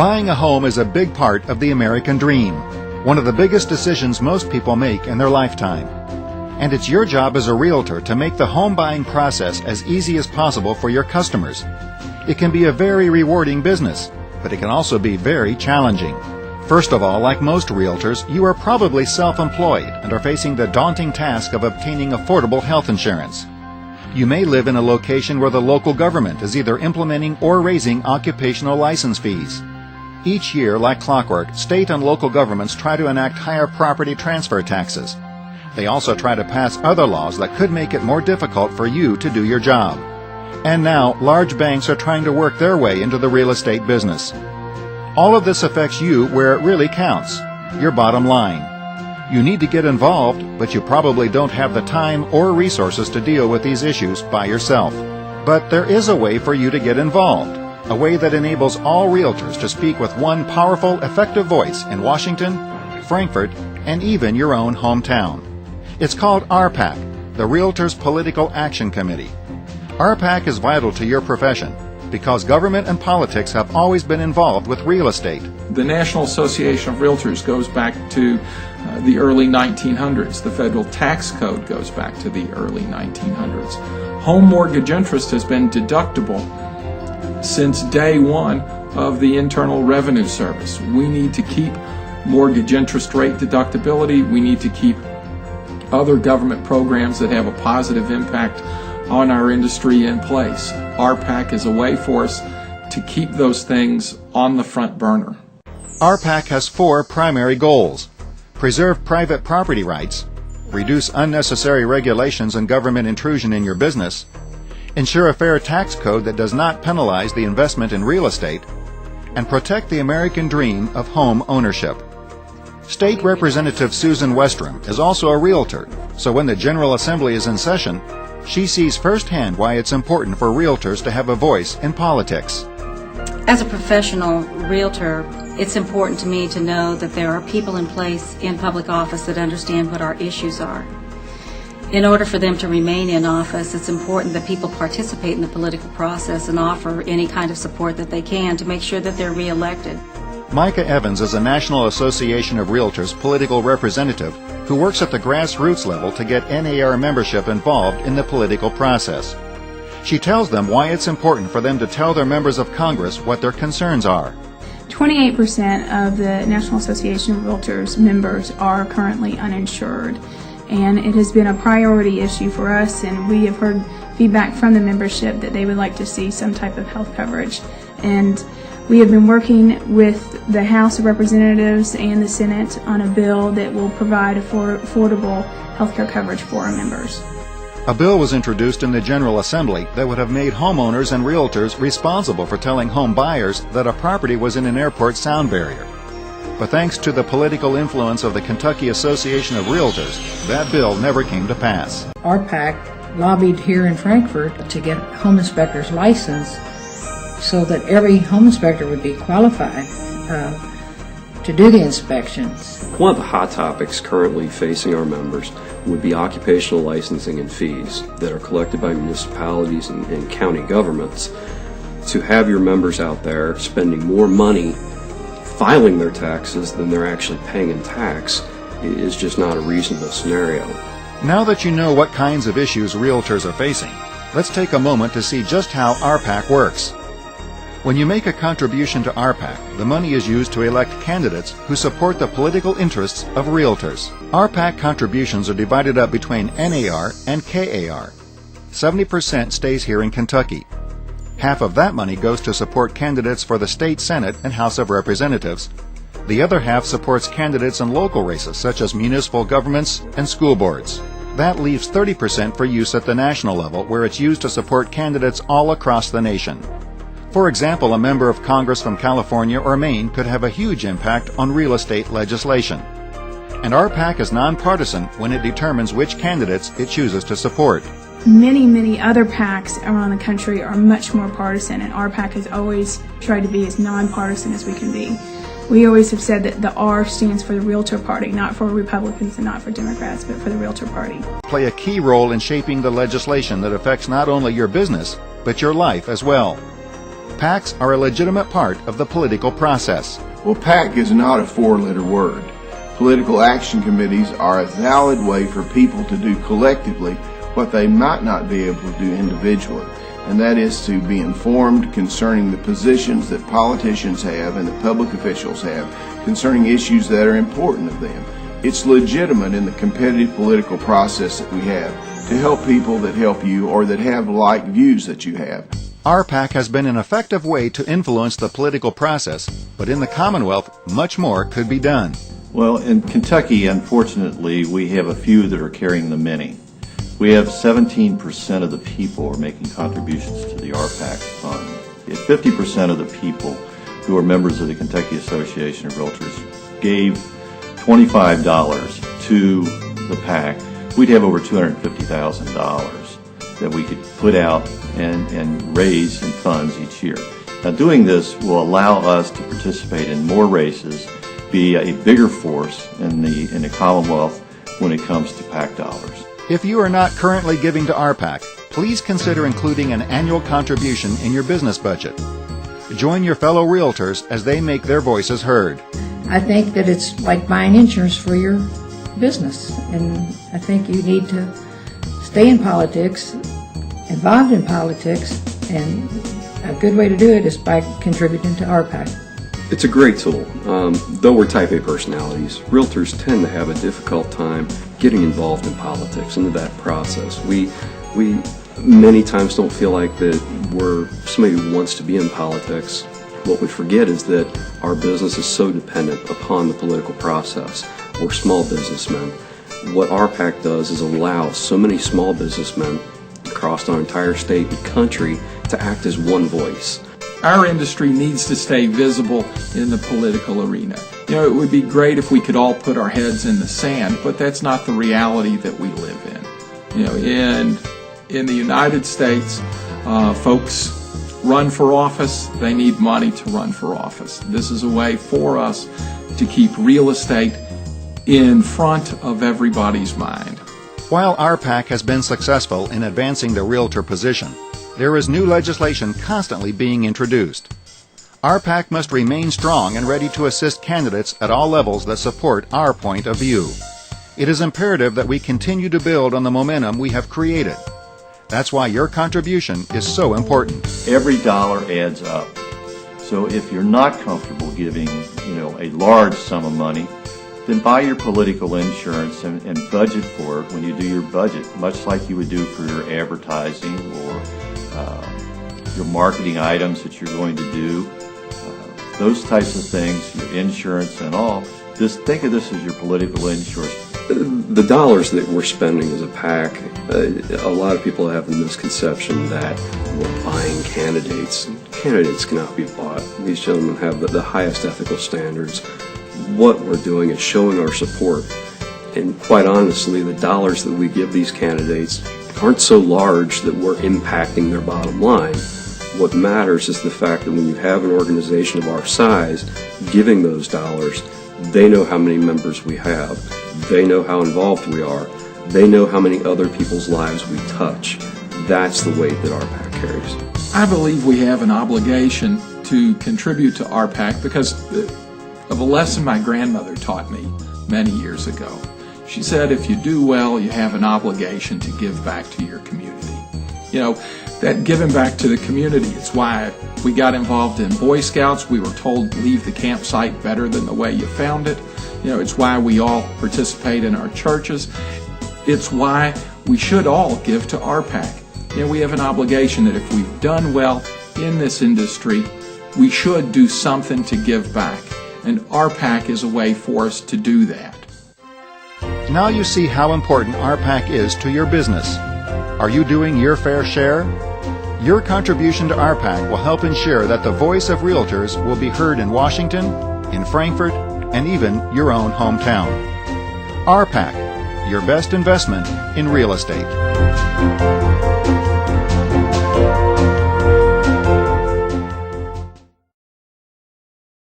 Buying a home is a big part of the American dream, one of the biggest decisions most people make in their lifetime. And it's your job as a realtor to make the home buying process as easy as possible for your customers. It can be a very rewarding business, but it can also be very challenging. First of all, like most realtors, you are probably self-employed and are facing the daunting task of obtaining affordable health insurance. You may live in a location where the local government is either implementing or raising occupational license fees. Each year, like clockwork, state and local governments try to enact higher property transfer taxes. They also try to pass other laws that could make it more difficult for you to do your job. And now, large banks are trying to work their way into the real estate business. All of this affects you where it really counts, your bottom line. You need to get involved, but you probably don't have the time or resources to deal with these issues by yourself. But there is a way for you to get involved, a way that enables all realtors to speak with one powerful, effective voice in Washington, Frankfurt, and even your own hometown. It's called Rpac, the Realtors Political Action Committee. Rpac is vital to your profession because government and politics have always been involved with real estate. The National Association of Realtors goes back to the early 1900s. The federal tax code goes back to the early 1900s. Home mortgage interest has been deductible since day one of the Internal Revenue Service. We need to keep mortgage interest rate deductibility. We need to keep other government programs that have a positive impact on our industry in place. Rpac is a way for us to keep those things on the front burner. Rpac has 4 primary goals: preserve private property rights, reduce unnecessary regulations and government intrusion in your business, ensure a fair tax code that does not penalize the investment in real estate, and protect the American dream of home ownership. State Representative Susan Westrom is also a realtor, so when the General Assembly is in session, she sees firsthand why it's important for realtors to have a voice in politics. As a professional realtor, it's important to me to know that there are people in place in public office that understand what our issues are. In order for them to remain in office, it's important that people participate in the political process and offer any kind of support that they can to make sure that they're reelected. Micah Evans is a National Association of Realtors political representative who works at the grassroots level to get NAR membership involved in the political process. She tells them why it's important for them to tell their members of Congress what their concerns are. 28% of the National Association of Realtors members are currently uninsured, and it has been a priority issue for us, and we have heard feedback from the membership that they would like to see some type of health coverage. And we have been working with the House of Representatives and the Senate on a bill that will provide affordable health care coverage for our members. A bill was introduced in the General Assembly that would have made homeowners and realtors responsible for telling home buyers that a property was in an airport sound barrier. But thanks to the political influence of the Kentucky Association of Realtors, that bill never came to pass. Rpac lobbied here in Frankfurt to get a home inspector's license so that every home inspector would be qualified to do the inspections. One of the hot topics currently facing our members would be occupational licensing and fees that are collected by municipalities and county governments. To have your members out there spending more money filing their taxes than they're actually paying in tax is just not a reasonable scenario. Now that you know what kinds of issues realtors are facing, let's take a moment to see just how Rpac works. When you make a contribution to Rpac, the money is used to elect candidates who support the political interests of realtors. Rpac contributions are divided up between NAR and KAR. 70% stays here in Kentucky. Half of that money goes to support candidates for the state Senate and House of Representatives. The other half supports candidates in local races such as municipal governments and school boards. That leaves 30% for use at the national level, where it's used to support candidates all across the nation. For example, a member of Congress from California or Maine could have a huge impact on real estate legislation. And Rpac is nonpartisan when it determines which candidates it chooses to support. Many other PACs around the country are much more partisan, and Rpac has always tried to be as nonpartisan as we can be. We always have said that the R stands for the Realtor Party, not for Republicans and not for Democrats, but for the Realtor Party. Play a key role in shaping the legislation that affects not only your business, but your life as well. PACs are a legitimate part of the political process. Well, PAC is not a four-letter word. Political action committees are a valid way for people to do collectively what they might not be able to do individually, and that is to be informed concerning the positions that politicians have and that public officials have concerning issues that are important to them. It's legitimate in the competitive political process that we have to help people that help you or that have like views that you have. Rpac has been an effective way to influence the political process, but in the Commonwealth, much more could be done. Well, in Kentucky, unfortunately, we have a few that are carrying the many. We have 17% of the people are making contributions to the Rpac fund. 50% of the people who are members of the Kentucky Association of Realtors gave $25 to the PAC. We'd have over $250,000 that we could put out and raise in funds each year. Now, doing this will allow us to participate in more races, be a bigger force in the Commonwealth when it comes to PAC dollars. If you are not currently giving to Rpac, please consider including an annual contribution in your business budget. Join your fellow realtors as they make their voices heard. I think that it's like buying insurance for your business, and I think you need to stay in politics, involved in politics, and a good way to do it is by contributing to Rpac. It's a great tool. Though we're type A personalities, realtors tend to have a difficult time getting involved in politics, into that process. We many times don't feel like that we're somebody who wants to be in politics. What we forget is that our business is so dependent upon the political process. We're small businessmen. What Rpac does is allow so many small businessmen across our entire state and country to act as one voice. Our industry needs to stay visible in the political arena. You know, it would be great if we could all put our heads in the sand, but that's not the reality that we live in. You know, in the United States, folks run for office. They need money to run for office. This is a way for us to keep real estate in front of everybody's mind. While Rpac has been successful in advancing the realtor position, there is new legislation constantly being introduced. Rpac must remain strong and ready to assist candidates at all levels that support our point of view. It is imperative that we continue to build on the momentum we have created. That's why your contribution is so important. Every dollar adds up. So if you're not comfortable giving, a large sum of money, then buy your political insurance and budget for it when you do your budget, much like you would do for your advertising or your marketing items that you're going to do. Those types of things, your insurance and all. Just think of this as your political insurance. The dollars that we're spending as a PAC, a lot of people have the misconception that we're buying candidates. Candidates cannot be bought. These gentlemen have the highest ethical standards. What we're doing is showing our support. And quite honestly, the dollars that we give these candidates aren't so large that we're impacting their bottom line. What matters is the fact that when you have an organization of our size giving those dollars, they know how many members we have. They know how involved we are. They know how many other people's lives we touch. That's the weight that Rpac carries. I believe we have an obligation to contribute to Rpac because of a lesson my grandmother taught me many years ago. She said, if you do well, you have an obligation to give back to your community. You know, that giving back to the community, it's why we got involved in Boy Scouts. We were told, leave the campsite better than the way you found it. You know, it's why we all participate in our churches. It's why we should all give to Rpac. You know, we have an obligation that if we've done well in this industry, we should do something to give back. And Rpac is a way for us to do that. Now you see how important Rpac is to your business. Are you doing your fair share? Your contribution to Rpac will help ensure that the voice of realtors will be heard in Washington, in Frankfurt, and even your own hometown. Rpac, your best investment in real estate.